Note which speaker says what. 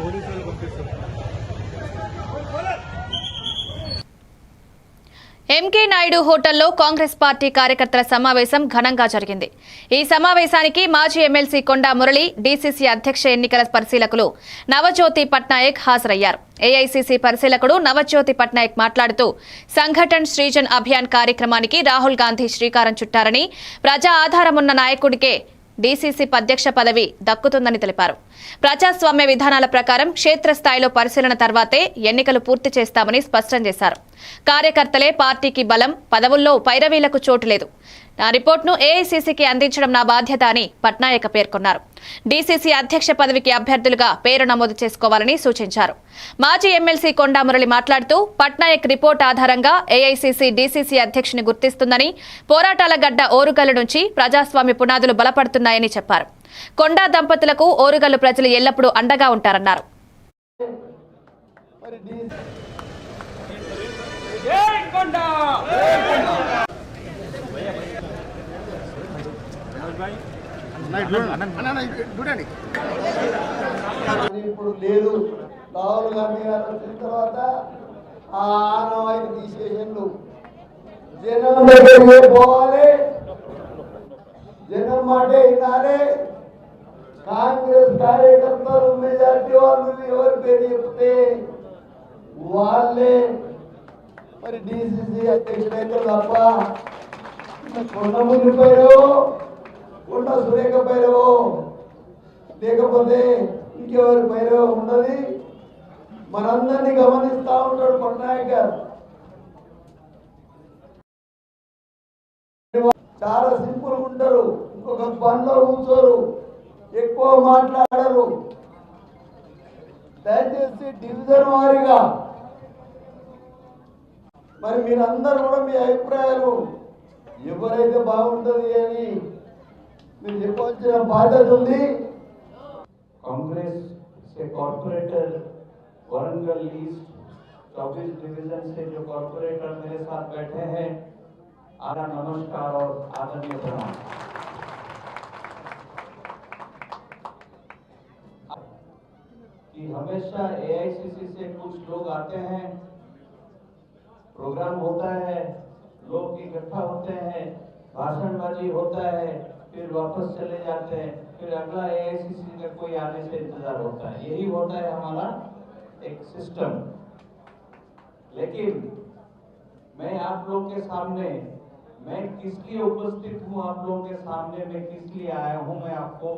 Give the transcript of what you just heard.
Speaker 1: పోలీసులు పంపిస్తారు.
Speaker 2: ఎంకే నాయుడు హోటల్లో కాంగ్రెస్ పార్టీ కార్యకర్తల సమావేశం ఘనంగా జరిగింది. ఈ సమావేశానికి మాజీ ఎమ్మెల్సీ కొండా మురళి, డీసీసీ అధ్యక్ష ఎన్నికల పరిశీలకులు నవజ్యోతి పట్నాయక్ హాజరయ్యారు. ఏఐసీసీ పరిశీలకుడు నవజ్యోతి పట్నాయక్ మాట్లాడుతూ సంఘటన్ సృజన్ అభియాన్ కార్యక్రమానికి రాహుల్ గాంధీ శ్రీకారం చుట్టారని, ప్రజా ఆధారమున్న నాయకుడికే డీసీసీ అధ్యక్ష పదవి దక్కుతుందని తెలిపారు. ప్రజాస్వామ్య విధానాల ప్రకారం క్షేత్రస్థాయిలో పరిశీలన తర్వాతే ఎన్నికలు పూర్తి చేస్తామని స్పష్టం చేశారు. కార్యకర్తలే పార్టీకి బలం, పదవుల్లో పైరవీలకు చోటు లేదు. నా రిపోర్టును ఏఐసీసీకి అందించడం నా బాధ్యత అని పట్నాయక్ పేర్కొన్నారు. డీసీసీ అధ్యక్ష పదవికి అభ్యర్థులుగా పేరు నమోదు చేసుకోవాలని సూచించారు. మాజీ ఎమ్మెల్సీ కొండా మురళి మాట్లాడుతూ పట్నాయక్ రిపోర్ట్ ఆధారంగా ఏఐసీసీ డీసీసీ అధ్యక్షుని గుర్తిస్తుందని, పోరాటాల గడ్డ ఓరుగల్లు నుంచి ప్రజాస్వామ్య పునాదులు బలపడుతున్నాయని చెప్పారు. కొండా దంపతులకు ఓరుగల్లు ప్రజలు ఎల్లప్పుడూ అండగా ఉంటారన్నారు.
Speaker 3: ఇప్పుడు లేదు. రాహుల్ గాంధీ గారు వచ్చిన తర్వాత ఆ ఆనవాయితీ తీసేసిండు. జనం దగ్గరికి పోవాలి, జనం మాటే వినాలి. కాంగ్రెస్ కార్యకర్తలు మెజార్టీ వాళ్ళు ఎవరి పేరు చెప్తే వాళ్ళే మరి డీసీసీ అధ్యక్షుడైతే తప్ప కొండముని పేరు, కొండ సురేఖ పేరు, లేకపోతే ఇంకెవరి పేరు ఉండదు. మనందరినీ గమనిస్తా ఉంటాడు పట్నాయక్ గారు. చాలా సింపుల్ ఉంటారు, ఇంకొక పనిలో కూర్చోరు, ఎక్కువ మాట్లాడరు. దయచేసి డివిజన్ వారీగా మరి మీరందరూ కూడా మీ అభిప్రాయాలు ఎవరైతే బాగుంటుంది అని మీరు చెప్పవలసిన బాధ్యత ఉంది.
Speaker 4: कांग्रेस से कॉर्पोरेटर वरंगल ईस्ट 24 डिवीजन से जो कॉर्पोरेटर मेरे साथ बैठे हैं, आधा नमस्कार और आदरणीय प्रणाम। कि हमेशा एआईसीसी से कुछ लोग आते हैं, प्रोग्राम होता है, लोग इकट्ठा होते हैं, भाषणबाजी होता है, फिर वापस चले जाते हैं, फिर अगला एआईसीसी का कोई आने से इंतजार होता है। यही होता है हमारा एक सिस्टम। लेकिन मैं आप लोग के सामने, मैं किस लिए उपस्थित हूँ, आप लोगों के सामने मैं किस लिए आया हूँ, मैं आपको